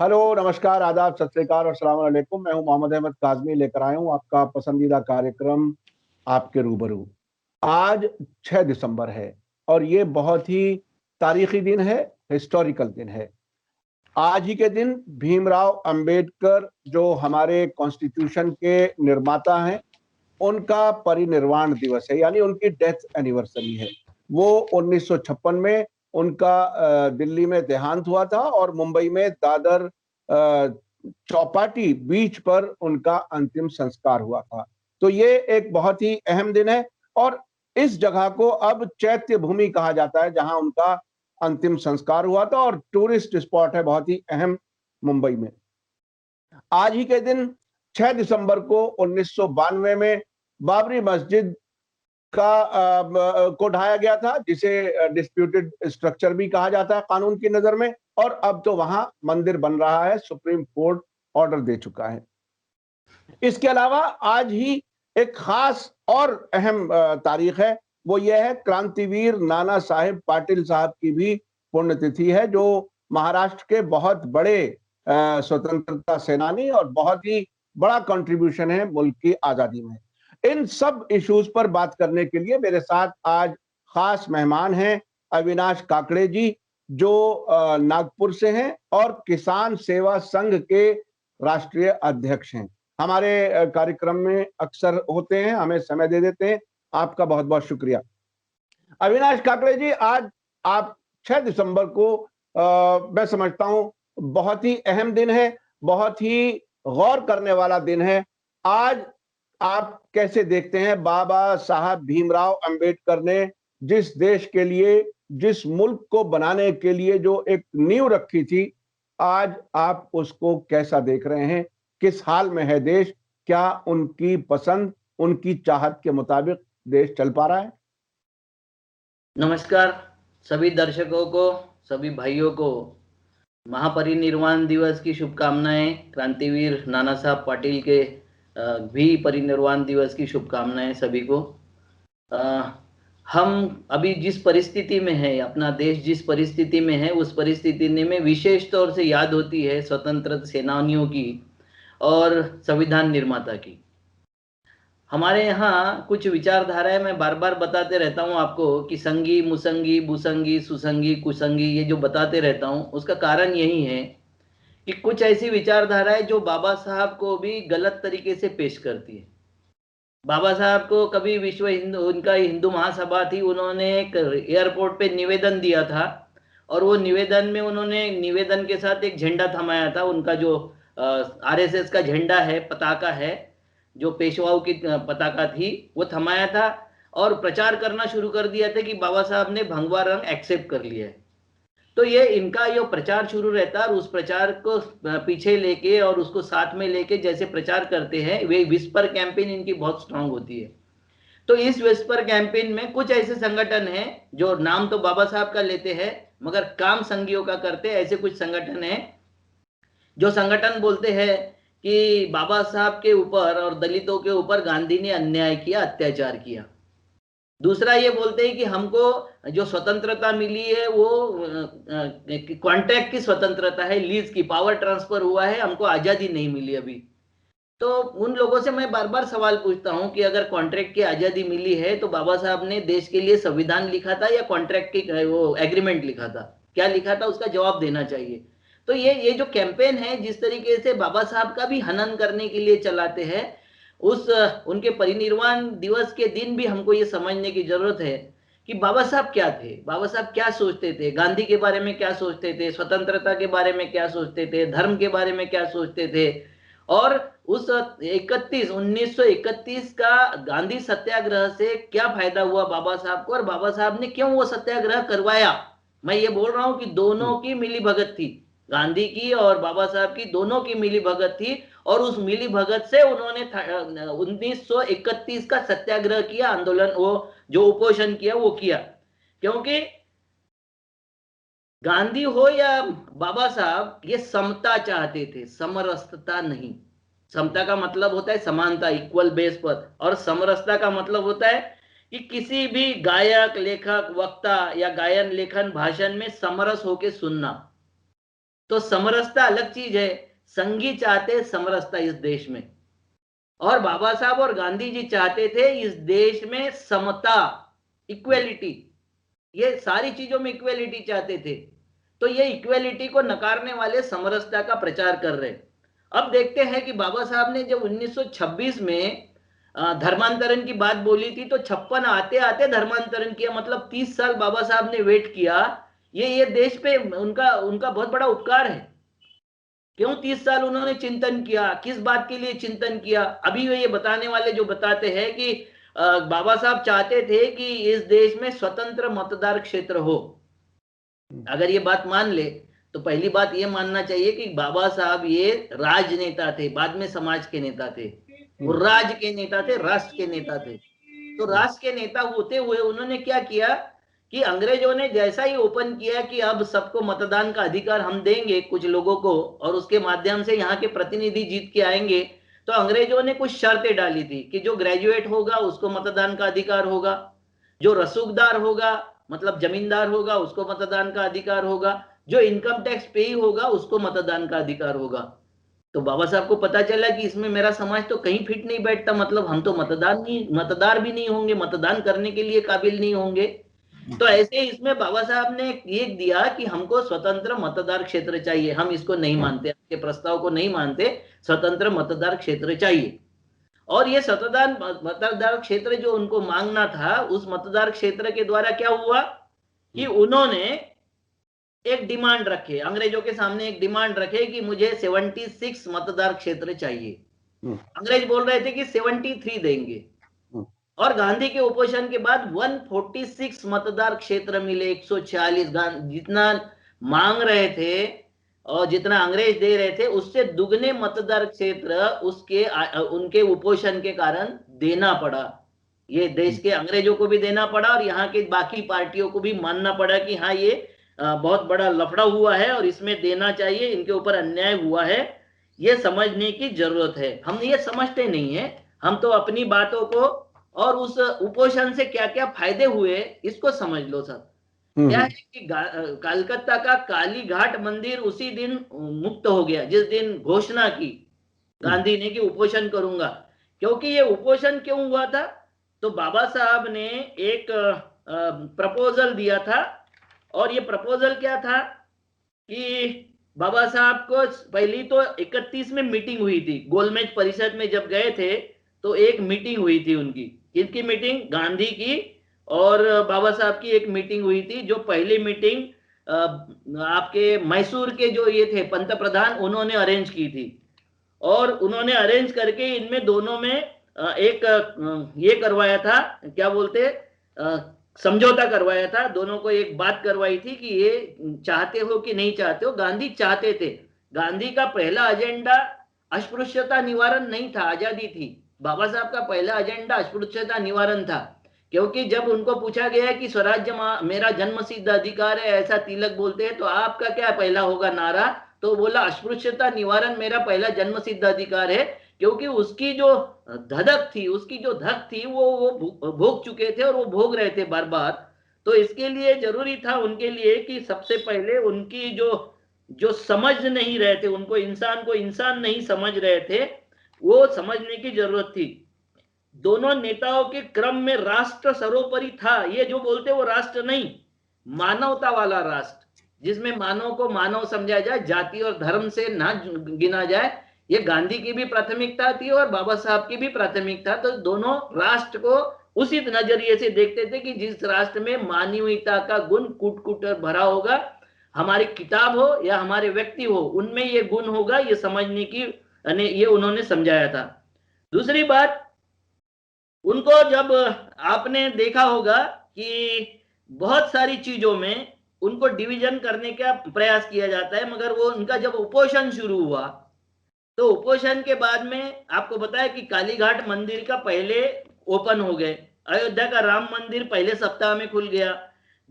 Hello, नमस्कार, आदाब, सत श्री अकाल और अस्सलाम वालेकुम। मैं हूं मोहम्मद अहमद काज़मी, लेकर आया हूं आपका पसंदीदा कार्यक्रम आपके रूबरू। आज 6 दिसंबर है और ये बहुत ही तारीखी दिन है, हिस्टोरिकल दिन है। आज ही के दिन भीमराव अंबेडकर, जो हमारे कॉन्स्टिट्यूशन के निर्माता हैं, उनका परिनिर्वाण दिवस है, यानी उनकी डेथ एनिवर्सरी है। वो 1956 में उनका दिल्ली में देहांत हुआ था और मुंबई में दादर चौपाटी बीच पर उनका अंतिम संस्कार हुआ था। तो ये एक बहुत ही अहम दिन है और इस जगह को अब चैत्य भूमि कहा जाता है, जहां उनका अंतिम संस्कार हुआ था और टूरिस्ट स्पॉट है बहुत ही अहम मुंबई में। आज ही के दिन 6 दिसंबर को 1992 में बाबरी मस्जिद को ढाया गया था, जिसे डिस्प्यूटेड स्ट्रक्चर भी कहा जाता है कानून की नजर में, और अब तो वहां मंदिर बन रहा है, सुप्रीम कोर्ट ऑर्डर दे चुका है। इसके अलावा आज ही एक खास और अहम तारीख है, वो यह है क्रांतिवीर नाना साहेब पाटिल साहब की भी पुण्यतिथि है, जो महाराष्ट्र के बहुत बड़े स्वतंत्रता सेनानी और बहुत ही बड़ा कंट्रीब्यूशन है मुल्क की आजादी में। इन सब इश्यूज पर बात करने के लिए मेरे साथ आज खास मेहमान हैं अविनाश काकड़े जी, जो नागपुर से हैं और किसान सेवा संघ के राष्ट्रीय अध्यक्ष हैं। हमारे कार्यक्रम में अक्सर होते हैं, हमें समय दे देते हैं, आपका बहुत बहुत शुक्रिया। अविनाश काकड़े जी, आज आप 6 दिसंबर को मैं समझता हूं बहुत ही अहम दिन है, बहुत ही गौर करने वाला दिन है। आज आप कैसे देखते हैं बाबा साहब भीमराव अंबेडकर ने जिस देश के लिए, जिस मुल्क को बनाने के लिए जो एक नींव रखी थी, आज आप उसको कैसा देख रहे हैं? किस हाल में है देश? क्या उनकी पसंद, उनकी चाहत के मुताबिक देश चल पा रहा है? नमस्कार सभी दर्शकों को, सभी भाइयों को महापरिनिर्वाण दिवस की शुभकामनाएं। क्रांतिवीर नाना साहब पाटिल के भी परिनिर्वाण दिवस की शुभकामनाएं सभी को। हम अभी जिस परिस्थिति में है, अपना देश जिस परिस्थिति में है, उस परिस्थिति में विशेष तौर से याद होती है स्वतंत्रता सेनानियों की और संविधान निर्माता की। हमारे यहाँ कुछ विचारधाराएं मैं बार बार बताते रहता हूँ आपको कि संगी मुसंगी बुसंगी सुसंगी कुसंगी, ये जो बताते रहता हूँ उसका कारण यही है कि कुछ ऐसी विचारधाराएं जो बाबा साहब को भी गलत तरीके से पेश करती है। बाबा साहब को कभी विश्व हिंदू, उनका हिंदू महासभा थी, उन्होंने एक एयरपोर्ट पे निवेदन दिया था और वो निवेदन में उन्होंने निवेदन के साथ एक झंडा थमाया था। उनका जो आरएसएस का झंडा है, पताका है, जो पेशवाओं की पताका थी, वो थमाया था और प्रचार करना शुरू कर दिया था कि बाबा साहब ने भगवा रंग एक्सेप्ट कर लिया है। तो ये इनका ये प्रचार शुरू रहता है और उस प्रचार को पीछे लेके और उसको साथ में लेके जैसे प्रचार करते हैं, वे विस्पर कैंपेन इनकी बहुत स्ट्रांग होती है। तो इस विस्पर कैंपेन में कुछ ऐसे संगठन हैं जो नाम तो बाबा साहब का लेते हैं मगर काम संघियों का करते हैं। ऐसे कुछ संगठन हैं जो संगठन बोलते हैं कि बाबा साहब के ऊपर और दलितों के ऊपर गांधी ने अन्याय किया, अत्याचार किया। दूसरा ये बोलते हैं कि हमको जो स्वतंत्रता मिली है वो कॉन्ट्रैक्ट की स्वतंत्रता है, लीज की, पावर ट्रांसफर हुआ है, हमको आजादी नहीं मिली अभी। तो उन लोगों से मैं बार बार सवाल पूछता हूं कि अगर कॉन्ट्रैक्ट की आजादी मिली है तो बाबा साहब ने देश के लिए संविधान लिखा था या कॉन्ट्रैक्ट की वो एग्रीमेंट लिखा था? क्या लिखा था उसका जवाब देना चाहिए। तो ये जो कैंपेन है, जिस तरीके से बाबा साहब का भी हनन करने के लिए चलाते हैं, उस उनके परिनिर्वाण दिवस के दिन भी हमको ये समझने की जरूरत है कि बाबा साहब क्या थे, बाबा साहब क्या सोचते थे, गांधी के बारे में क्या सोचते थे, स्वतंत्रता के बारे में क्या सोचते थे, धर्म के बारे में क्या सोचते थे। और उस 1931 का गांधी सत्याग्रह से क्या फायदा हुआ बाबा साहब को और बाबा साहब ने क्यों वो सत्याग्रह करवाया। मैं ये बोल रहा हूं कि दोनों की मिली भगत थी, गांधी की और बाबा साहब की दोनों की मिली भगत थी और उस मिली भगत से उन्होंने 1931 का सत्याग्रह किया, आंदोलन, वो जो उपोषण किया वो किया। क्योंकि गांधी हो या बाबा साहब, ये समता चाहते थे, समरसता नहीं। समता का मतलब होता है समानता, इक्वल बेस पर, और समरसता का मतलब होता है कि किसी भी गायक, लेखक, वक्ता या गायन, लेखन, भाषण में समरस होके सुनना। तो समरसता अलग चीज है। संघी चाहते समरसता इस देश में, और बाबा साहब और गांधी जी चाहते थे इस देश में समता, इक्वेलिटी, ये सारी चीजों में इक्वेलिटी चाहते थे। तो ये इक्वेलिटी को नकारने वाले समरसता का प्रचार कर रहे। अब देखते हैं कि बाबा साहब ने जब 1926 में धर्मांतरण की बात बोली थी, तो 56 आते आते धर्मांतरण किया, मतलब 30 साल बाबा साहब ने वेट किया। ये देश पे उनका उनका बहुत बड़ा उपकार है। क्यों 30 साल उन्होंने चिंतन किया, किस बात के लिए चिंतन किया? अभी ये बताने वाले जो बताते हैं कि बाबा साहब चाहते थे कि इस देश में स्वतंत्र मतदार क्षेत्र हो। अगर ये बात मान ले तो पहली बात ये मानना चाहिए कि बाबा साहब ये राजनेता थे, बाद में समाज के नेता थे। वो राज के नेता थे, राष्ट्र के नेता थे। तो राष्ट्र के नेता होते हुए उन्होंने क्या किया कि अंग्रेजों ने जैसा ही ओपन किया कि अब सबको मतदान का अधिकार हम देंगे कुछ लोगों को, और उसके माध्यम से यहाँ के प्रतिनिधि जीत के आएंगे, तो अंग्रेजों ने कुछ शर्तें डाली थी कि जो ग्रेजुएट होगा उसको मतदान का अधिकार होगा, जो रसूखदार होगा मतलब जमींदार होगा उसको मतदान का अधिकार होगा, जो इनकम टैक्स पेई होगा उसको मतदान का अधिकार होगा। तो बाबा साहब को पता चला कि इसमें मेरा समाज तो कहीं फिट नहीं बैठता, मतलब हम तो मतदार भी नहीं होंगे, मतदान करने के लिए काबिल नहीं होंगे। तो ऐसे इसमें बाबा साहब ने ये दिया कि हमको स्वतंत्र मतदार क्षेत्र चाहिए, हम इसको नहीं मानते, आपके प्रस्ताव को नहीं मानते, स्वतंत्र मतदार क्षेत्र चाहिए। और ये स्वतंत्र मतदार क्षेत्र जो उनको मांगना था, उस मतदार क्षेत्र के द्वारा क्या हुआ कि उन्होंने एक डिमांड रखे, अंग्रेजों के सामने एक डिमांड रखे कि मुझे 76 मतदार क्षेत्र चाहिए। अंग्रेज बोल रहे थे कि 73 देंगे, और गांधी के उपोषण के बाद 146 मतदार क्षेत्र मिले। 146 जितना मांग रहे थे और जितना अंग्रेज दे रहे थे उससे दुगने मतदार क्षेत्र उसके उनके उपोषण के कारण देना पड़ा। ये देश के अंग्रेजों को भी देना पड़ा और यहाँ के बाकी पार्टियों को भी मानना पड़ा कि हाँ ये बहुत बड़ा लफड़ा हुआ है और इसमें देना चाहिए, इनके ऊपर अन्याय हुआ है, ये समझने की जरूरत है। हम ये समझते नहीं है, हम तो अपनी बातों को और उस उपोषण से क्या क्या फायदे हुए इसको समझ लो सर। क्या है कि कलकत्ता का काली घाट मंदिर उसी दिन मुक्त हो गया जिस दिन घोषणा की गांधी ने कि उपोषण करूंगा। क्योंकि ये उपोषण क्यों हुआ था, तो बाबा साहब ने एक प्रपोजल दिया था, और ये प्रपोजल क्या था कि बाबा साहब को पहली तो 31 में मीटिंग हुई थी, गोलमेज परिषद में जब गए थे तो एक मीटिंग हुई थी उनकी। किसकी मीटिंग? गांधी की और बाबा साहब की एक मीटिंग हुई थी। जो पहली मीटिंग आपके मैसूर के जो ये थे पंत प्रधान, उन्होंने अरेंज की थी, और उन्होंने अरेंज करके इनमें दोनों में एक ये करवाया था, क्या बोलते, समझौता करवाया था। दोनों को एक बात करवाई थी कि ये चाहते हो कि नहीं चाहते हो। गांधी चाहते थे। गांधी का पहला एजेंडा अस्पृश्यता निवारण नहीं था, आजादी थी। बाबा साहब का पहला एजेंडा अस्पृश्यता निवारण था, क्योंकि जब उनको पूछा गया कि स्वराज्य मेरा जन्मसिद्ध अधिकार है, ऐसा तिलक बोलते हैं, तो आपका क्या पहला होगा नारा? तो बोला अस्पृश्यता निवारण मेरा पहला जन्मसिद्ध अधिकार है, क्योंकि उसकी जो धधक थी, उसकी जो धक थी वो भोग चुके थे और वो भोग रहे थे बार बार। तो इसके लिए जरूरी था उनके लिए कि सबसे पहले उनकी जो समझ नहीं रहे थे, उनको इंसान को इंसान नहीं समझ रहे थे, वो समझने की जरूरत थी। दोनों नेताओं के क्रम में राष्ट्र सर्वोपरि था। ये जो बोलते वो राष्ट्र नहीं, मानवता वाला राष्ट्र, जिसमें मानव को मानव समझा जाए, जाति और धर्म से ना गिना जाए, ये गांधी की भी प्राथमिकता थी और बाबा साहब की भी प्राथमिकता। तो दोनों राष्ट्र को उसी नजरिए से देखते थे कि जिस राष्ट्र में मानवीयता का गुण कूट कूट भरा होगा, हमारी किताब हो या हमारे व्यक्ति हो, उनमें ये गुण होगा, ये समझने की ये उन्होंने समझाया था। दूसरी बात, उनको जब आपने देखा होगा कि बहुत सारी चीजों में उनको डिवीजन करने का प्रयास किया जाता है, मगर वो उनका जब उपोषण शुरू हुआ तो उपोषण के बाद में आपको बताया कि कालीघाट मंदिर का पहले ओपन हो गए, अयोध्या का राम मंदिर पहले सप्ताह में खुल गया,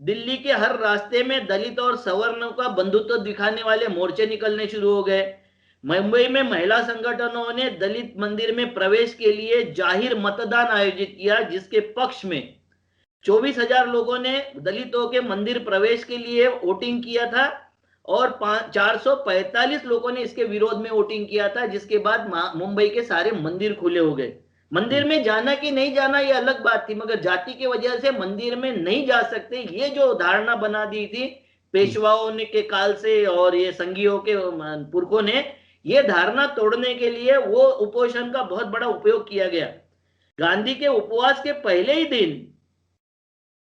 दिल्ली के हर रास्ते में दलित और सवर्णों का बंधुत्व दिखाने वाले मोर्चे निकलने शुरू हो गए। मुंबई में महिला संगठनों ने दलित मंदिर में प्रवेश के लिए जाहिर मतदान आयोजित किया, जिसके पक्ष में 24,000 लोगों ने दलितों के मंदिर प्रवेश के लिए वोटिंग किया था, और 445 लोगों ने इसके विरोध में वोटिंग किया था, जिसके बाद मुंबई के सारे मंदिर खुले हो गए। मंदिर में जाना कि नहीं जाना ये अलग बात थी, मगर जाति की वजह से मंदिर में नहीं जा सकते, ये जो धारणा बना दी थी पेशवाओं ने के काल से और ये संघियों के पुरखों ने, ये धारणा तोड़ने के लिए वो उपोषण का बहुत बड़ा उपयोग किया गया। गांधी के उपवास के पहले ही दिन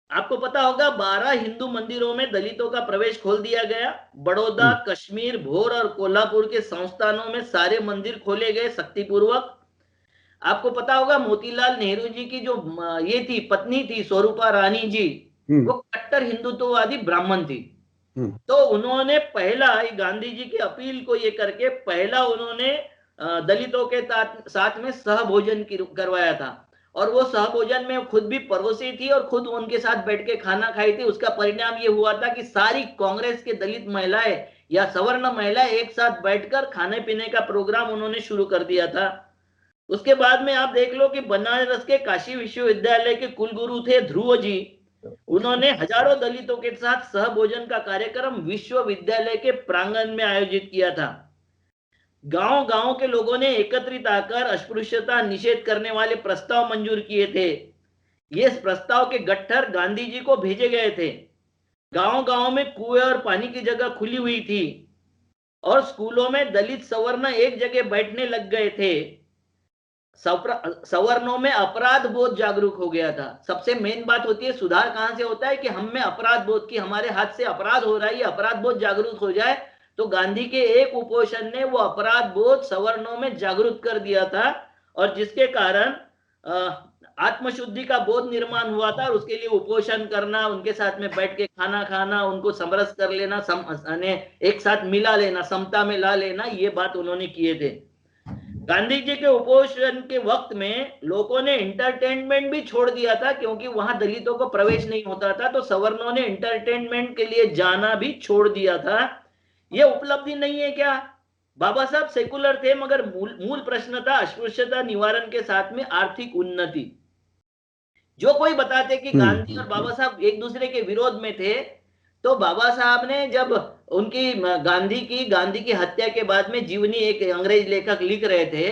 आपको पता होगा 12 हिंदू मंदिरों में दलितों का प्रवेश खोल दिया गया। बड़ौदा, कश्मीर, भोर और कोल्हापुर के संस्थानों में सारे मंदिर खोले गए शक्तिपूर्वक। आपको पता होगा मोतीलाल नेहरू जी की जो ये थी पत्नी थी स्वरूपा रानी जी, वो कट्टर हिंदुत्ववादी ब्राह्मण थी। तो उन्होंने पहला गांधी जी की अपील को ये करके पहला उन्होंने दलितों के साथ में सहभोजन करवाया था, और वो सहभोजन में खुद भी परोसी थी और खुद उनके साथ बैठ के खाना खाई थी। उसका परिणाम ये हुआ था कि सारी कांग्रेस के दलित महिलाएं या सवर्ण महिलाएं एक साथ बैठकर खाने पीने का प्रोग्राम उन्होंने शुरू कर दिया था। उसके बाद में आप देख लो कि बनारस के काशी विश्वविद्यालय के कुलगुरु थे ध्रुव जी, उन्होंने हजारों दलितों के साथ सहभोजन का कार्यक्रम विश्वविद्यालय के प्रांगण में आयोजित किया था। गांव गांव के लोगों ने एकत्रित आकर अस्पृश्यता निषेध करने वाले प्रस्ताव मंजूर किए थे। ये प्रस्ताव के गट्ठर गांधी जी को भेजे गए थे। गांव गांव में कुएं और पानी की जगह खुली हुई थी और स्कूलों में दलित सवर्ण एक जगह बैठने लग गए थे। सवर्णों में अपराध बोध जागरूक हो गया था। सबसे मेन बात होती है सुधार कहां से होता है कि हम में अपराध बोध की, हमारे हाथ से अपराध हो रहा है, ये अपराध बोध जागरूक हो जाए। तो गांधी के एक उपोषण ने वो अपराध बोध सवर्णों में जागरूक कर दिया था, और जिसके कारण आत्मशुद्धि का बोध निर्माण हुआ था। और उसके लिए उपोषण करना, उनके साथ में बैठ के खाना खाना, उनको समरस कर लेना, एक साथ मिला लेना, समता में ला लेना, ये बात उन्होंने किए थे। गांधी जी के उपोषण के वक्त में लोगों ने इंटरटेनमेंट भी छोड़ दिया था, क्योंकि वहां दलितों को प्रवेश नहीं होता था, तो सवर्णों ने इंटरटेनमेंट के लिए जाना भी छोड़ दिया था। यह उपलब्धि नहीं है क्या? बाबा साहब सेकुलर थे, मगर मूल प्रश्न था अस्पृश्यता निवारण के साथ में आर्थिक उन्नति। जो कोई बताते कि गांधी और बाबा साहब एक दूसरे के विरोध में थे, तो बाबा साहब ने जब उनकी गांधी की हत्या के बाद में जीवनी एक अंग्रेज लेखक लिख रहे थे,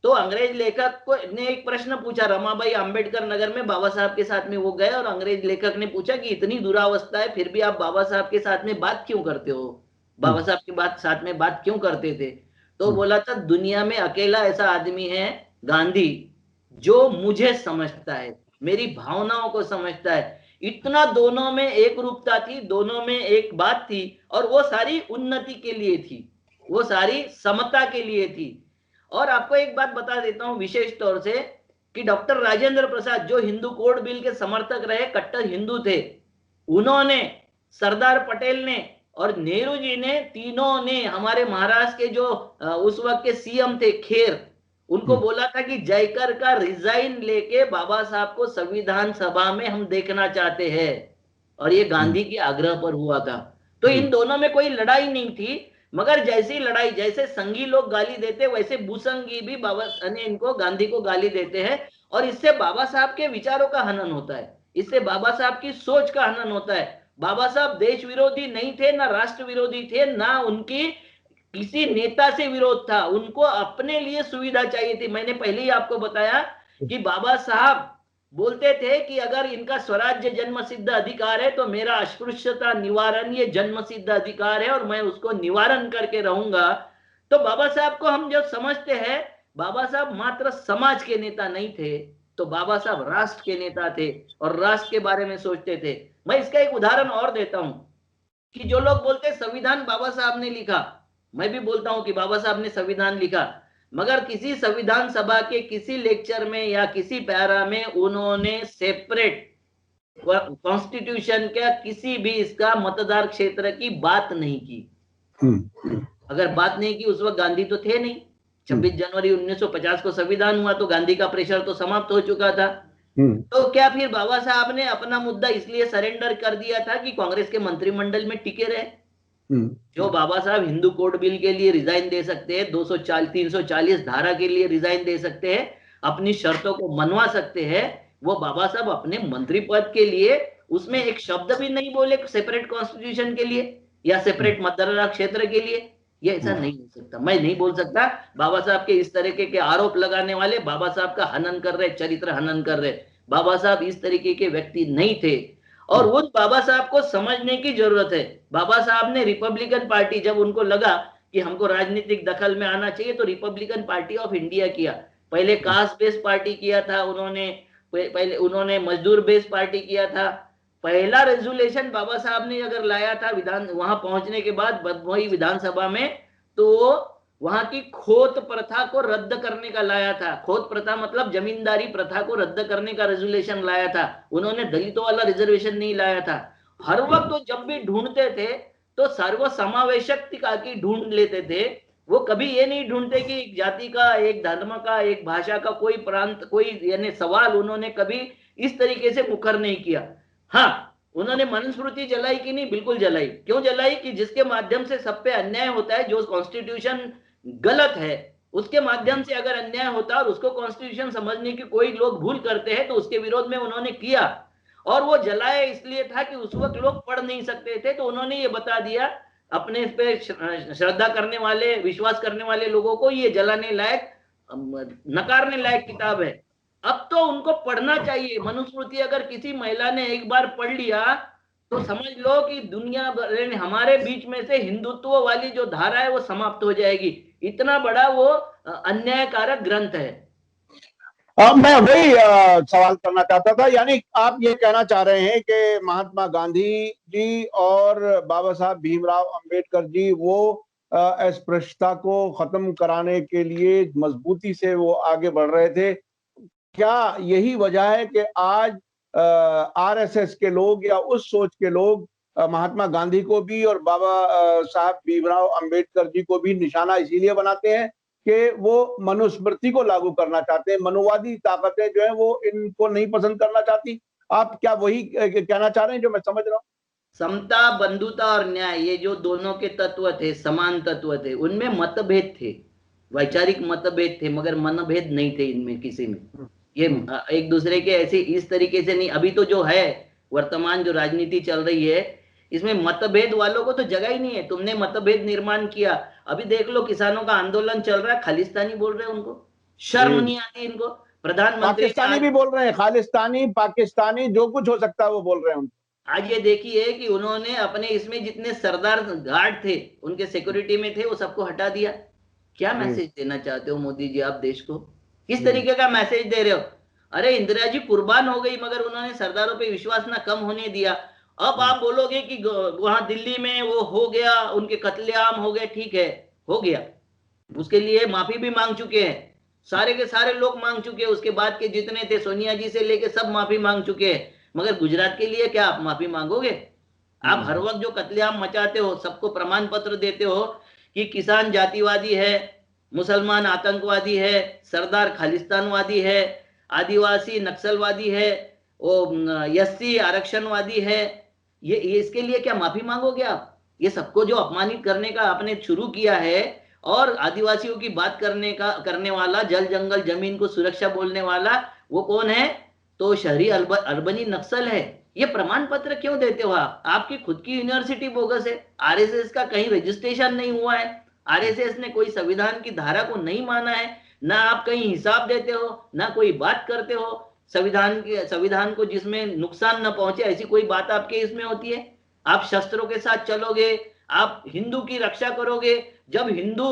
तो अंग्रेज लेखक ने एक प्रश्न पूछा। रमाबाई अंबेडकर नगर में बाबा साहब के साथ में वो गए और अंग्रेज लेखक ने पूछा कि इतनी दुरावस्था है, फिर भी आप बाबा साहब के साथ में बात क्यों करते हो, बाबा साहब के साथ में बात क्यों करते थे? तो बोला था दुनिया में अकेला ऐसा आदमी है गांधी जो मुझे समझता है, मेरी भावनाओं को समझता है। इतना दोनों में एक रूपता थी, दोनों में एक बात थी, और वो सारी उन्नति के लिए थी, वो सारी समता के लिए थी। और आपको एक बात बता देता हूं विशेष तौर से कि डॉक्टर राजेंद्र प्रसाद जो हिंदू कोड बिल के समर्थक रहे, कट्टर हिंदू थे, उन्होंने, सरदार पटेल ने और नेहरू जी ने, तीनों ने, हमारे महाराष्ट्र के जो उस वक्त के सीएम थे खेर, उनको बोला था कि जयकर का रिजाइन लेके बाबा साहब को संविधान सभा में हम देखना चाहते हैं, और ये गांधी के आग्रह पर हुआ था। तो इन दोनों में कोई लड़ाई नहीं थी, मगर जैसी लड़ाई, जैसे संघी लोग गाली देते वैसे भूसंघी भी इनको गांधी को गाली देते हैं, और इससे बाबा साहब के विचारों का हनन होता है, इससे बाबा साहब की सोच का हनन होता है। बाबा साहब देश विरोधी नहीं थे, ना राष्ट्र विरोधी थे, ना उनकी किसी नेता से विरोध था, उनको अपने लिए सुविधा चाहिए थी। मैंने पहले ही आपको बताया कि बाबा साहब बोलते थे कि अगर इनका स्वराज्य जन्म सिद्ध अधिकार है तो मेरा अस्पृश्यता निवारण ये जन्म सिद्ध अधिकार है, और मैं उसको निवारण करके रहूंगा। तो बाबा साहब को हम जब समझते हैं, बाबा साहब मात्र समाज के नेता नहीं थे, तो बाबा साहब राष्ट्र के नेता थे और राष्ट्र के बारे में सोचते थे। मैं इसका एक उदाहरण और देता हूं कि जो लोग बोलते संविधान बाबा साहब ने लिखा, मैं भी बोलता हूं कि बाबा साहब ने संविधान लिखा, मगर किसी संविधान सभा के किसी लेक्चर में या किसी पैरा में उन्होंने सेपरेट कॉन्स्टिट्यूशन का किसी भी इसका मतदार क्षेत्र की बात नहीं की। अगर बात नहीं की, उस वक्त गांधी तो थे नहीं। 26 जनवरी 1950 को संविधान हुआ तो गांधी का प्रेशर तो समाप्त हो चुका था। तो क्या फिर बाबा साहब ने अपना मुद्दा इसलिए सरेंडर कर दिया था कि कांग्रेस के मंत्रिमंडल में टिके रहे? जो बाबा साहब हिंदू कोड बिल के लिए रिजाइन दे सकते हैं, 340 धारा के लिए रिजाइन दे सकते हैं, अपनी शर्तों को मनवा सकते हैं, वो बाबा साहब अपने मंत्री पद के लिए उसमें एक शब्द भी नहीं बोले सेपरेट कॉन्स्टिट्यूशन के लिए। या सेपरेट मतदान क्षेत्र के लिए? ये ऐसा नहीं हो सकता। मैं नहीं बोल सकता बाबा साहब के इस तरीके के आरोप लगाने वाले बाबा साहब का हनन कर रहे, चरित्र हनन कर रहे। बाबा साहब इस तरीके के व्यक्ति नहीं थे और उस बाबा साहब को समझने की जरूरत है। बाबा साहब ने रिपब्लिकन पार्टी, जब उनको लगा कि हमको राजनीतिक दखल में आना चाहिए, तो रिपब्लिकन पार्टी ऑफ इंडिया किया। पहले कास्ट बेस्ड पार्टी किया था उन्होंने, पहले उन्होंने मजदूर बेस्ड पार्टी किया था। पहला रेजुलेशन बाबा साहब ने अगर लाया था विधान, वहां पहुंचने के बाद भदभोई विधानसभा में, तो वहां की खोत प्रथा को रद्द करने का लाया था। खोत प्रथा मतलब जमींदारी प्रथा को रद्द करने का रेजुलेशन लाया था उन्होंने। दलितों वाला रिजर्वेशन नहीं लाया था। हर वक्त वो जब भी ढूंढते थे तो सर्व समावेशकता की ढूंढ लेते थे। वो कभी ये नहीं ढूंढते कि एक जाति का, एक धर्म का, एक भाषा का, कोई प्रांत, कोई यानी सवाल उन्होंने कभी इस तरीके से मुखर नहीं किया। हाँ, उन्होंने मनुस्मृति जलाई कि नहीं? बिल्कुल जलाई। क्यों जलाई? कि जिसके माध्यम से सब पे अन्याय होता है, जो कॉन्स्टिट्यूशन गलत है उसके माध्यम से अगर अन्याय होता है और उसको कॉन्स्टिट्यूशन समझने की कोई लोग भूल करते हैं, तो उसके विरोध में उन्होंने किया। और वो जलाए इसलिए था कि उस वक्त लोग पढ़ नहीं सकते थे, तो उन्होंने ये बता दिया अपने इस पे श्रद्धा करने वाले, विश्वास करने वाले लोगों को, ये जलाने लायक, नकारने लायक किताब है। अब तो उनको पढ़ना चाहिए। मनुस्मृति अगर किसी महिला ने एक बार पढ़ लिया तो समझ लो कि दुनिया हमारे बीच में से हिंदुत्व वाली जो धारा है वो समाप्त हो जाएगी। इतना बड़ा वो अन्यायकारक ग्रंथ है। मैं वही सवाल करना चाहता था, यानी आप ये कहना चाह रहे हैं कि महात्मा गांधी जी और बाबा साहब भीमराव अंबेडकर जी वो अस्पृश्यता को खत्म कराने के लिए मजबूती से वो आगे बढ़ रहे थे। क्या यही वजह है कि आज आरएसएस के लोग या उस सोच के लोग महात्मा गांधी को भी और बाबा साहब भीमराव अंबेडकर जी को भी निशाना इसीलिए बनाते हैं कि वो मनुस्मृति को लागू करना चाहते हैं? मनुवादी ताकतें जो है वो इनको नहीं पसंद करना चाहती। आप क्या वही कहना चाह रहे हैं जो मैं समझ रहा हूँ? समता, बंधुता और न्याय, ये जो दोनों के तत्व थे, समान तत्व थे, उनमें मतभेद थे, वैचारिक मतभेद थे, मगर मनभेद नहीं थे इनमें किसी में। ये एक दूसरे के ऐसे इस तरीके से नहीं। अभी तो जो है वर्तमान जो राजनीति चल रही है, इसमें मतभेद वालों को तो जगह ही नहीं है। तुमने मतभेद निर्माण किया। अभी देख लो, किसानों का आंदोलन चल रहा है, खालिस्तानी बोल रहे हैं उनको, शर्म नहीं आती इनको। प्रधानमंत्री पाकिस्तानी भी बोल रहे हैं, खालिस्तानी, पाकिस्तानी, जो कुछ हो सकता है वो बोल रहे हैं। आज ये देखिए कि उन्होंने अपने इसमें जितने सरदार गार्ड थे, उनके सिक्योरिटी में थे, वो सबको हटा दिया। क्या मैसेज देना चाहते हो मोदी जी आप देश को? किस तरीके का मैसेज दे रहे हो? अरे इंदिरा जी कुर्बान हो गई, मगर उन्होंने सरदारों पे विश्वास ना कम होने दिया। अब आप बोलोगे कि वहां दिल्ली में वो हो गया, उनके कत्लेआम हो गए, ठीक है, हो गया, उसके लिए माफी भी मांग चुके हैं, सारे के सारे लोग मांग चुके हैं, उसके बाद के जितने थे सोनिया जी से लेके सब माफी मांग चुके हैं। मगर गुजरात के लिए क्या आप माफी मांगोगे? आप हर वक्त जो कत्लेआम मचाते हो, सबको प्रमाण पत्र देते हो कि किसान जातिवादी है, मुसलमान आतंकवादी है, सरदार खालिस्तानवादी है, आदिवासी नक्सलवादी है, वो एससी आरक्षणवादी है। ये इसके लिए क्या माफी मांगोगे आप? ये सबको जो अपमानित करने का आपने शुरू किया है, और आदिवासियों की बात करने वाला, जल जंगल जमीन को सुरक्षा बोलने वाला, वो कौन है? तो शहरी अर्बनी नक्सल है। ये प्रमाण पत्र क्यों देते हो आप? आपकी खुद की यूनिवर्सिटी बोगस है, आरएसएस का कहीं रजिस्ट्रेशन नहीं हुआ है, आरएसएस ने कोई संविधान की धारा को नहीं माना है, ना आप कहीं हिसाब देते हो, ना कोई बात करते हो संविधान को जिसमें नुकसान न पहुंचे, ऐसी कोई बात आपके इसमें होती है? आप शस्त्रों के साथ चलोगे, आप हिंदू की रक्षा करोगे। जब हिंदू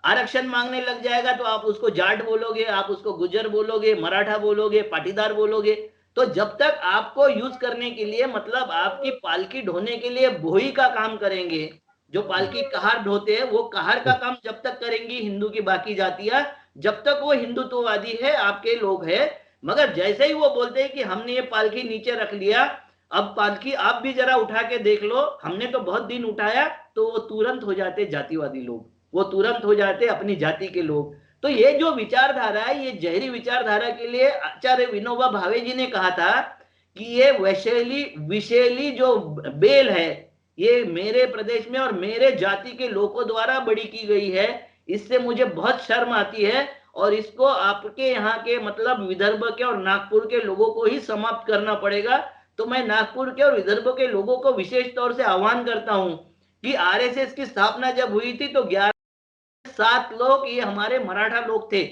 आरक्षण मांगने लग जाएगा तो आप उसको जाट बोलोगे, आप उसको गुज्जर बोलोगे, मराठा बोलोगे, पाटीदार बोलोगे। तो जब तक आपको यूज करने के लिए, मतलब आपकी पालकी ढोने के लिए भोई का काम करेंगे, जो पालकी कहार ढोते हैं, वो कहार का काम जब तक करेंगी हिंदू की बाकी जातियां, जब तक वो हिंदुत्ववादी है, आपके लोग है। मगर जैसे ही वो बोलते हैं कि हमने ये पालकी नीचे रख लिया, अब पालकी आप भी जरा उठा के देख लो, हमने तो बहुत दिन उठाया, तो वो तुरंत हो जाते जातिवादी लोग, वो तुरंत हो जाते अपनी जाति के लोग। तो ये जो विचारधारा है, ये जहरी विचारधारा के लिए आचार्य विनोबा भावे जी ने कहा था कि ये विशैली जो बेल है, ये मेरे प्रदेश में और मेरे जाति के लोगों द्वारा बड़ी की गई है, इससे मुझे बहुत शर्म आती है, और इसको आपके यहाँ के, मतलब विदर्भ के और नागपुर के लोगों को ही समाप्त करना पड़ेगा। तो मैं नागपुर के और विदर्भ के लोगों को विशेष तौर से आह्वान करता हूं कि आरएसएस की स्थापना जब हुई थी तो 7 लोग ये हमारे मराठा लोग थे।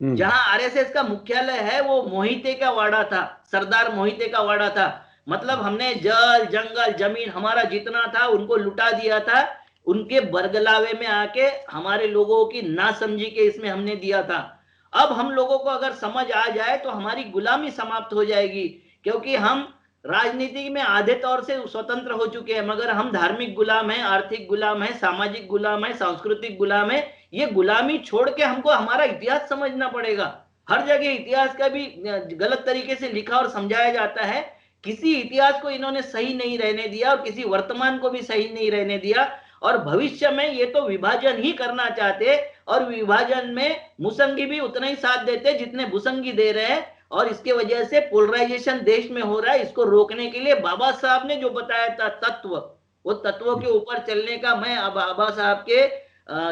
जहां आरएसएस का मुख्यालय है वो मोहिते का वाड़ा था, सरदार मोहिते का वाड़ा था। मतलब हमने जल जंगल जमीन हमारा जितना था उनको लुटा दिया था, उनके बरगलावे में आके हमारे लोगों की नासमझी के इसमें हमने दिया था। अब हम लोगों को अगर समझ आ जाए तो हमारी गुलामी समाप्त हो जाएगी, क्योंकि हम राजनीति में आधे तौर से स्वतंत्र हो चुके हैं, मगर हम धार्मिक गुलाम हैं, आर्थिक गुलाम हैं, सामाजिक गुलाम हैं, सांस्कृतिक गुलाम हैं। ये गुलामी छोड़ के हमको हमारा इतिहास समझना पड़ेगा। हर जगह इतिहास का भी गलत तरीके से लिखा और समझाया जाता है। किसी इतिहास को इन्होंने सही नहीं रहने दिया और किसी वर्तमान को भी सही नहीं रहने दिया, और भविष्य में ये तो विभाजन ही करना चाहते, और विभाजन में मुसंगी भी उतना ही साथ देते जितने भुसंगी दे रहे हैं। और इसके वजह से पोलराइजेशन देश में हो रहा है। इसको रोकने के लिए बाबा साहब ने जो बताया था तत्व, वो तत्वों के ऊपर चलने का मैं बाबा साहब के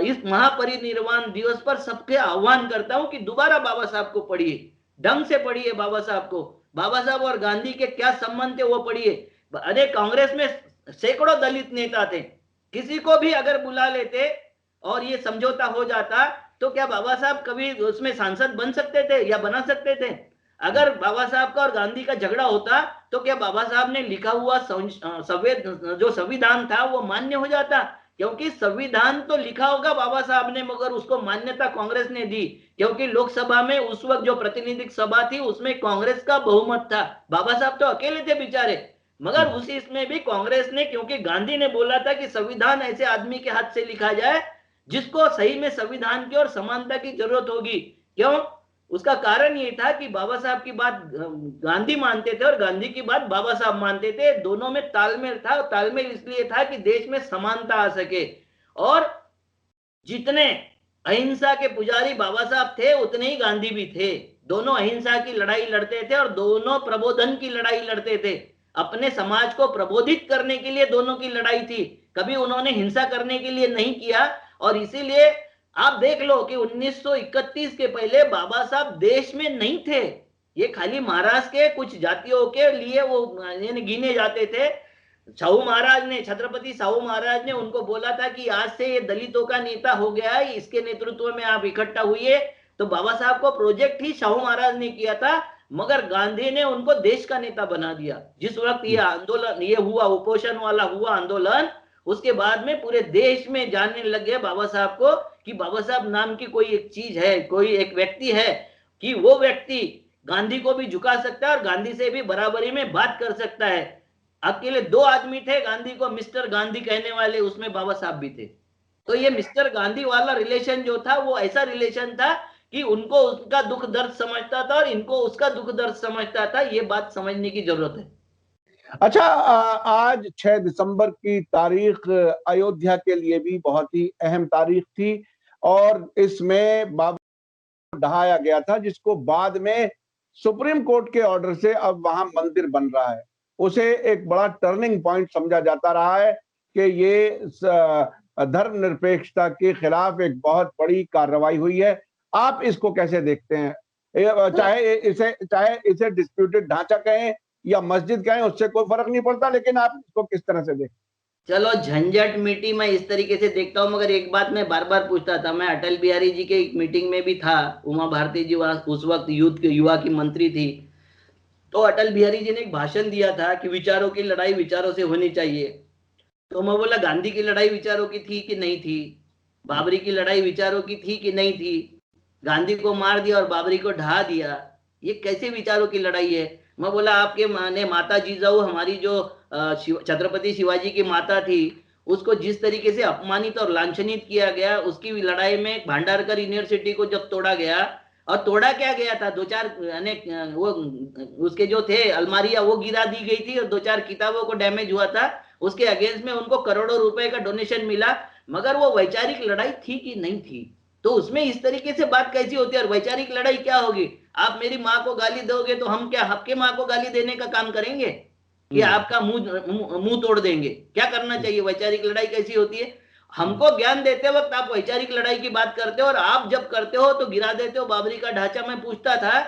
इस महापरिनिर्वाण दिवस पर सबके आह्वान करता हूं कि दोबारा बाबा साहब को पढ़िए, ढंग से पढ़िए बाबा साहब को। बाबा साहब और गांधी के क्या संबंध थे वो पढ़िए। अरे कांग्रेस में सैकड़ों दलित नेता थे, किसी को भी अगर बुला लेते और ये समझौता हो जाता तो क्या बाबा साहब कभी उसमें सांसद बन सकते थे या बना सकते थे? अगर बाबा साहब का और गांधी का झगड़ा होता तो क्या बाबा साहब ने लिखा हुआ जो संविधान था वो मान्य हो जाता? क्योंकि संविधान तो लिखा होगा बाबा साहब ने, मगर उसको मान्यता कांग्रेस ने दी, क्योंकि लोकसभा में उस वक्त जो प्रतिनिधिक सभा थी उसमें कांग्रेस का बहुमत था। बाबा साहब तो अकेले थे बेचारे, मगर उसी इसमें भी कांग्रेस ने, क्योंकि गांधी ने बोला था कि संविधान ऐसे आदमी के हाथ से लिखा जाए जिसको सही में संविधान की और समानता की जरूरत होगी। क्यों? उसका कारण ये था कि बाबा साहब की बात गांधी मानते थे और गांधी की बात बाबा साहब मानते थे। दोनों में तालमेल था, और तालमेल इसलिए था कि देश में समानता आ सके। और जितने अहिंसा के पुजारी बाबा साहब थे उतने ही गांधी भी थे। दोनों अहिंसा की लड़ाई लड़ते थे और दोनों प्रबोधन की लड़ाई लड़ते थे। अपने समाज को प्रबोधित करने के लिए दोनों की लड़ाई थी, कभी उन्होंने हिंसा करने के लिए नहीं किया। और इसीलिए आप देख लो कि 1931 के पहले बाबा साहब देश में नहीं थे। ये खाली महाराष्ट्र के कुछ जातियों के लिए वो गिने जाते थे। साहू महाराज ने, छत्रपति साहू महाराज ने उनको बोला था कि आज से ये दलितों का नेता हो गया है, इसके नेतृत्व में आप इकट्ठा हुई। तो बाबा साहब को प्रोजेक्ट ही साहू महाराज ने किया था, मगर गांधी ने उनको देश का नेता बना दिया। जिस वक्त ये आंदोलन ये हुआ, उपोषण वाला हुआ आंदोलन, उसके बाद में पूरे देश में जानने लगे बाबा साहब को कि बाबा साहब नाम की कोई एक चीज है, कोई एक व्यक्ति है कि वो व्यक्ति गांधी को भी झुका सकता है और गांधी से भी बराबरी में बात कर सकता है। अकेले 2 आदमी थे गांधी को मिस्टर गांधी कहने वाले, उसमें बाबा साहब भी थे। तो ये मिस्टर गांधी वाला रिलेशन जो था वो ऐसा रिलेशन था कि उनको उसका दुख दर्द समझता था और इनको उसका दुख दर्द समझता था। ये बात समझने की जरूरत है। अच्छा, आज 6 दिसंबर की तारीख अयोध्या के लिए भी बहुत ही अहम तारीख थी, और इसमें बाबा ढहाया गया था, जिसको बाद में सुप्रीम कोर्ट के ऑर्डर से अब वहां मंदिर बन रहा है। उसे एक बड़ा टर्निंग पॉइंट समझा जाता रहा है कि ये धर्मनिरपेक्षता के खिलाफ एक बहुत बड़ी कार्रवाई हुई है। आप इसको कैसे देखते हैं? चाहे इसे डिस्प्यूटेड ढांचा कहें या मस्जिद कहें, उससे कोई फर्क नहीं पड़ता, लेकिन आप इसको किस तरह से देखते? चलो झंझट मिट्टी मैं इस तरीके से देखता हूँ, मगर एक बात मैं बार बार पूछता था। मैं अटल बिहारी जी के एक मीटिंग में भी था, उमा भारती जी उस वक्त युवा की मंत्री थी। तो अटल बिहारी जी ने एक भाषण दिया था कि विचारों की लड़ाई विचारों से होनी चाहिए। तो मैं बोला, गांधी की लड़ाई विचारों की थी कि नहीं थी? बाबरी की लड़ाई विचारों की थी कि नहीं थी? गांधी को मार दिया और बाबरी को ढहा दिया, ये कैसे विचारों की लड़ाई है? मैं बोला, आपके ने माता जिजाऊ, हमारी जो छत्रपति शिवाजी की माता थी, उसको जिस तरीके से अपमानित और लांछनित किया गया, उसकी लड़ाई में भांडारकर यूनिवर्सिटी को जब तोड़ा गया, और तोड़ा क्या गया था, 2-4 वो उसके जो थे अलमारियां वो गिरा दी गई थी और 2-4 किताबों को डैमेज हुआ था। उसके अगेंस्ट में उनको करोड़ों रुपए का डोनेशन मिला, मगर वो वैचारिक लड़ाई थी कि नहीं थी? तो उसमें इस तरीके से बात कैसी होती है? और वैचारिक लड़ाई क्या होगी? आप मेरी माँ को गाली दोगे तो हम क्या आपके माँ को गाली देने का काम करेंगे कि आपका मुंह तोड़ देंगे? क्या करना चाहिए? वैचारिक लड़ाई कैसी होती है? हमको ज्ञान देते वक्त आप वैचारिक लड़ाई की बात करते हो, और आप जब करते हो तो गिरा देते हो बाबरी का ढांचा। मैं पूछता था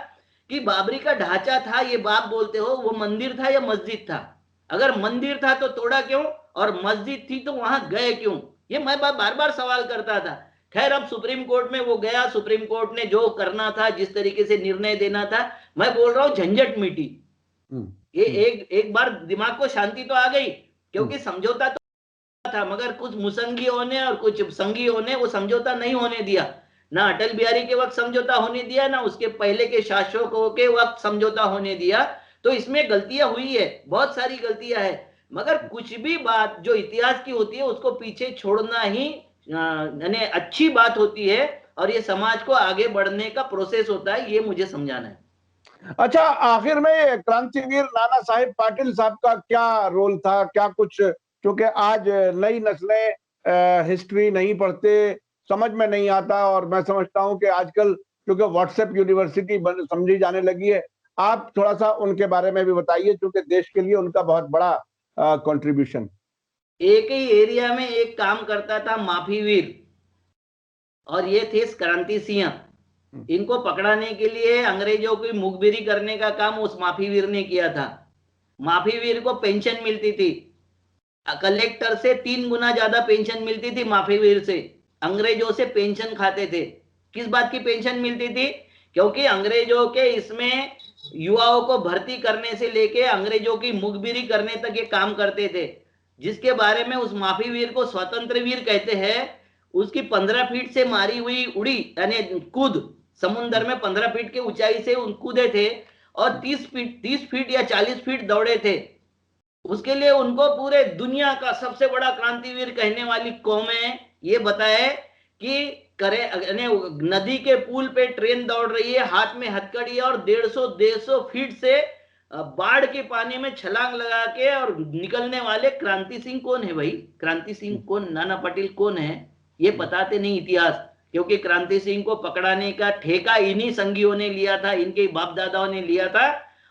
कि बाबरी का ढांचा था, ये बात बोलते हो, वो मंदिर था या मस्जिद था? अगर मंदिर था तो तोड़ा क्यों? और मस्जिद थी तो वहां गए क्यों, ये मैं बार बार सवाल करता था। खैर अब सुप्रीम कोर्ट में वो गया, सुप्रीम कोर्ट ने जो करना था, जिस तरीके से निर्णय देना था, मैं बोल रहा हूं झंझट मिटी। ये एक बार दिमाग को शांति तो आ गई, क्योंकि समझौता तो था, मगर कुछ मुसंगियों ने और कुछ संगियों ने वो समझौता नहीं होने दिया। ना अटल बिहारी के वक्त समझौता होने दिया, ना उसके पहले के शासकों के वक्त समझौता होने दिया। तो इसमें गलतियां हुई है, बहुत सारी गलतियां है, मगर कुछ भी बात जो इतिहास की होती है उसको पीछे छोड़ना ही यानी अच्छी बात होती है, और ये समाज को आगे बढ़ने का प्रोसेस होता है, ये मुझे समझाना है। अच्छा, आखिर में क्रांतिवीर नाना साहेब पाटिल साहब का क्या रोल था, क्या कुछ, क्योंकि आज नई नस्लें हिस्ट्री नहीं पढ़ते, समझ में नहीं आता, और मैं समझता हूं कि आजकल क्योंकि व्हाट्सएप यूनिवर्सिटी समझी जाने लगी है, आप थोड़ा सा उनके बारे में भी बताइए, क्योंकि देश के लिए उनका बहुत बड़ा कंट्रीब्यूशन। एक ही एरिया में एक काम करता था माफी वीर, और ये थे क्रांति सिंह। इनको पकड़ाने के लिए अंग्रेजों की मुखबिरी करने का काम उस माफी वीर ने किया था। माफी वीर को पेंशन मिलती थी, कलेक्टर से 3 गुना ज्यादा पेंशन मिलती थी माफी वीर से। अंग्रेजों से पेंशन खाते थे। किस बात की पेंशन मिलती थी? क्योंकि अंग्रेजों के इसमें युवाओं को भर्ती करने से लेके अंग्रेजों की मुखबिरी करने तक ये काम करते थे, जिसके बारे में उस माफी वीर को स्वतंत्र वीर कहते हैं। उसकी 15 फीट से मारी हुई उड़ी यानी कूद, समुद्र में 15 फीट के ऊंचाई से कूदे थे, और 30 फीट या 40 फीट दौड़े थे। उसके लिए उनको पूरे दुनिया का सबसे बड़ा क्रांतिवीर कहने वाली कौमें ये बताए कि करे नदी के पुल पे ट्रेन दौड़ रही है, हाथ में हथकड़ी और 150 फीट से बाढ़ के पानी में छलांग लगा के और निकलने वाले क्रांति सिंह कौन है भाई? क्रांति सिंह कौन, नाना पाटिल कौन है? ये बताते नहीं इतिहास, क्योंकि क्रांति सिंह को पकड़ाने का ठेका इन्हीं संघियों ने लिया था, इनके बाप दादाओं ने लिया था,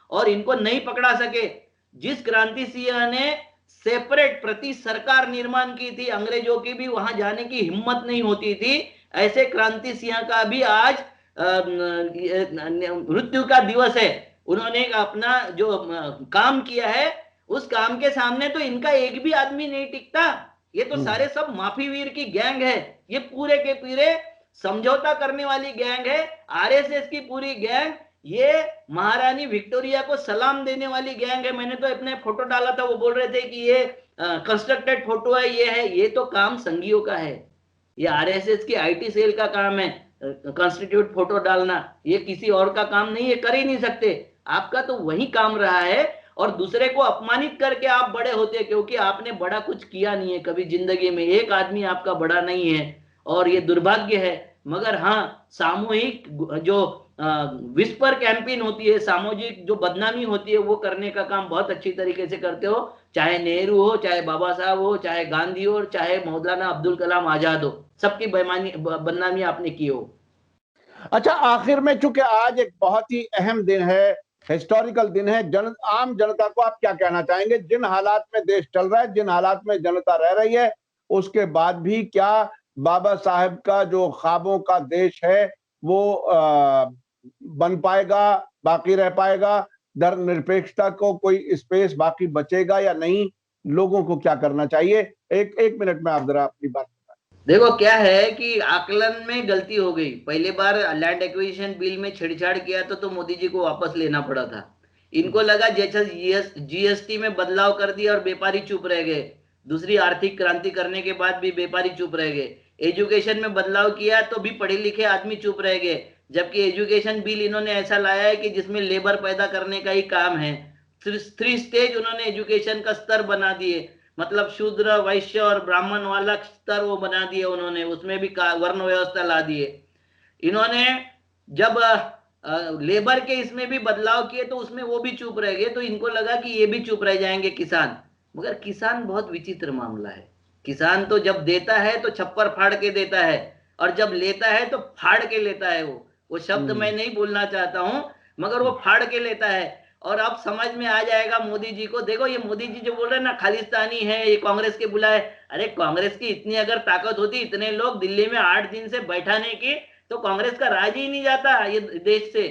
और इनको नहीं पकड़ा सके। जिस क्रांति सिंह ने सेपरेट प्रति सरकार निर्माण की थी, अंग्रेजों की भी वहां जाने की हिम्मत नहीं होती थी, ऐसे क्रांति सिंह का भी आज मृत्यु का दिवस है। उन्होंने अपना जो काम किया है, उस काम के सामने तो इनका एक भी आदमी नहीं टिकता। ये तो सारे सब माफी वीर की गैंग है, ये पूरे के पूरे समझौता करने वाली गैंग है, आरएसएस की पूरी गैंग, ये महारानी विक्टोरिया को सलाम देने वाली गैंग है। मैंने तो अपने फोटो डाला था, वो बोल रहे थे कि ये कंस्ट्रक्टेड फोटो है, ये है। ये तो काम संघियों का है, ये आरएसएस की आईटी सेल का काम है कॉन्स्टिट्यूट फोटो डालना, ये किसी और का काम नहीं है, कर ही नहीं सकते। आपका तो वही काम रहा है, और दूसरे को अपमानित करके आप बड़े होते, क्योंकि आपने बड़ा कुछ किया नहीं है कभी जिंदगी में, एक आदमी आपका बड़ा नहीं है, और ये दुर्भाग्य है। मगर हाँ, सामूहिक जो विस्पर कैंपेन होती है, सामूहिक जो बदनामी होती है, वो करने का काम बहुत अच्छी तरीके से करते हो, चाहे नेहरू हो, चाहे बाबा साहब हो, चाहे गांधी हो, चाहे मौलाना अब्दुल कलाम आजाद हो, सबकी बदनामी आपने की हो। अच्छा, आखिर में चूंकि आज एक बहुत ही अहम दिन है, हिस्टोरिकल दिन है, आम जनता को आप क्या कहना चाहेंगे? जिन हालात में देश चल रहा है, जिन हालात में जनता रह रही है, उसके बाद भी क्या बाबा साहेब का जो ख्वाबों का देश है वो बन पाएगा, बाकी रह पाएगा? धर्मनिरपेक्षता को कोई स्पेस बाकी बचेगा या नहीं? लोगों को क्या करना चाहिए? एक मिनट में आप जरा अपनी बात। देखो क्या है कि आकलन में गलती हो गई। पहली बार लैंड एक्विजिशन बिल में छेड़छाड़ किया तो मोदी जी को वापस लेना पड़ा था। इनको लगा जैसा जीएसटी में बदलाव कर दिया और व्यापारी चुप रह गए। दूसरी आर्थिक क्रांति करने के बाद भी व्यापारी चुप रह गए। एजुकेशन में बदलाव किया तो भी पढ़े लिखे आदमी चुप रह गए, जबकि एजुकेशन बिल इन्होंने ऐसा लाया है कि जिसमें लेबर पैदा करने का ही काम है। 3 स्टेज उन्होंने एजुकेशन का स्तर बना दिए, मतलब शूद्र, वैश्य और ब्राह्मण वाला स्तर वो बना दिए उन्होंने, उसमें भी वर्ण व्यवस्था ला दिए इन्होंने। जब लेबर के इसमें भी बदलाव किए तो उसमें वो भी चुप रह गए, तो इनको लगा कि ये भी चुप रह जाएंगे किसान। मगर किसान बहुत विचित्र मामला है। किसान तो जब देता है तो छप्पर फाड़ के देता है, और जब लेता है तो फाड़ के लेता है। वो शब्द मैं नहीं बोलना चाहता हूं, मगर वो फाड़ के लेता है। और अब समझ में आ जाएगा मोदी जी को। देखो ये मोदी जी जो बोल रहे हैं ना खालिस्तानी है, ये कांग्रेस के बुलाए, अरे कांग्रेस की इतनी अगर ताकत होती, इतने लोग दिल्ली में 8 दिन से बैठाने की, तो कांग्रेस का राज ही नहीं जाता ये देश से।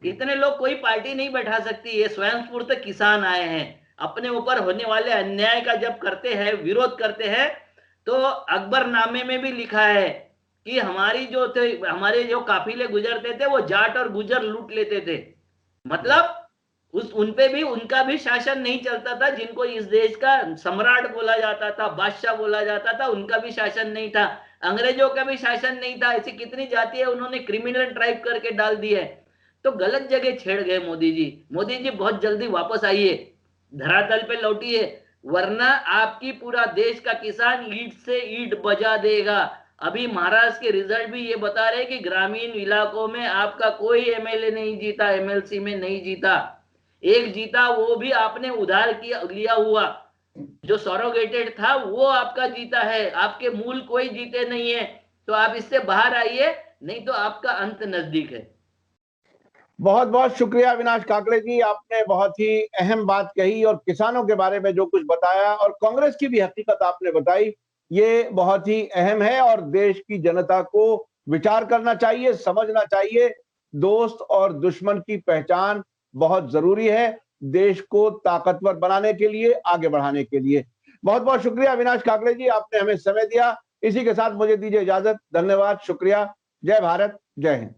इतने लोग कोई पार्टी नहीं बैठा सकती। ये स्वयं स्फूर्त किसान आए हैं, अपने ऊपर होने वाले अन्याय का जब करते हैं, विरोध करते हैं, तो अकबरनामे में भी लिखा है कि हमारे जो काफिले गुजरते थे वो जाट और गुजर लूट लेते थे। मतलब उनपे भी उनका भी शासन नहीं चलता था, जिनको इस देश का सम्राट बोला जाता था, बादशाह बोला जाता था, उनका भी शासन नहीं था, अंग्रेजों का भी शासन नहीं था। ऐसी कितनी जाति है उन्होंने क्रिमिनल ट्राइब करके डाल दी है। तो गलत जगह छेड़ गए मोदी जी। मोदी जी बहुत जल्दी वापस आइए, धरातल पे लौटिए, वरना आपकी पूरा देश का किसान ईंट से ईंट बजा देगा। अभी महाराष्ट्र के रिजल्ट भी ये बता रहे हैं कि ग्रामीण इलाकों में आपका कोई एमएलए नहीं जीता, एमएलसी में नहीं जीता। एक जीता, वो भी आपने उधार किया लिया हुआ, जो सरोगेटेड था वो आपका जीता है, आपके मूल कोई जीते नहीं है। तो आप इससे बाहर आइए, नहीं तो आपका अंत नजदीक है। बहुत बहुत शुक्रिया अविनाश काकड़े जी, आपने बहुत ही अहम बात कही और किसानों के बारे में जो कुछ बताया और कांग्रेस की भी हकीकत आपने बताई, ये बहुत ही अहम है और देश की जनता को विचार करना चाहिए, समझना चाहिए। दोस्त और दुश्मन की पहचान बहुत जरूरी है देश को ताकतवर बनाने के लिए, आगे बढ़ाने के लिए। बहुत बहुत शुक्रिया अविनाश काकड़े जी, आपने हमें समय दिया। इसी के साथ मुझे दीजिए इजाजत। धन्यवाद, शुक्रिया। जय भारत, जय हिंद।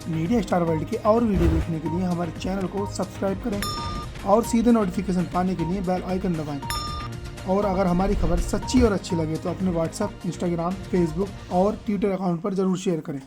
मीडिया स्टार वर्ल्ड के और वीडियो देखने के लिए हमारे चैनल को सब्सक्राइब करें और सीधे नोटिफिकेशन पाने के लिए बेल आइकन दबाएं। और अगर हमारी खबर सच्ची और अच्छी लगे तो अपने व्हाट्सएप, इंस्टाग्राम, फेसबुक और ट्विटर अकाउंट पर जरूर शेयर करें।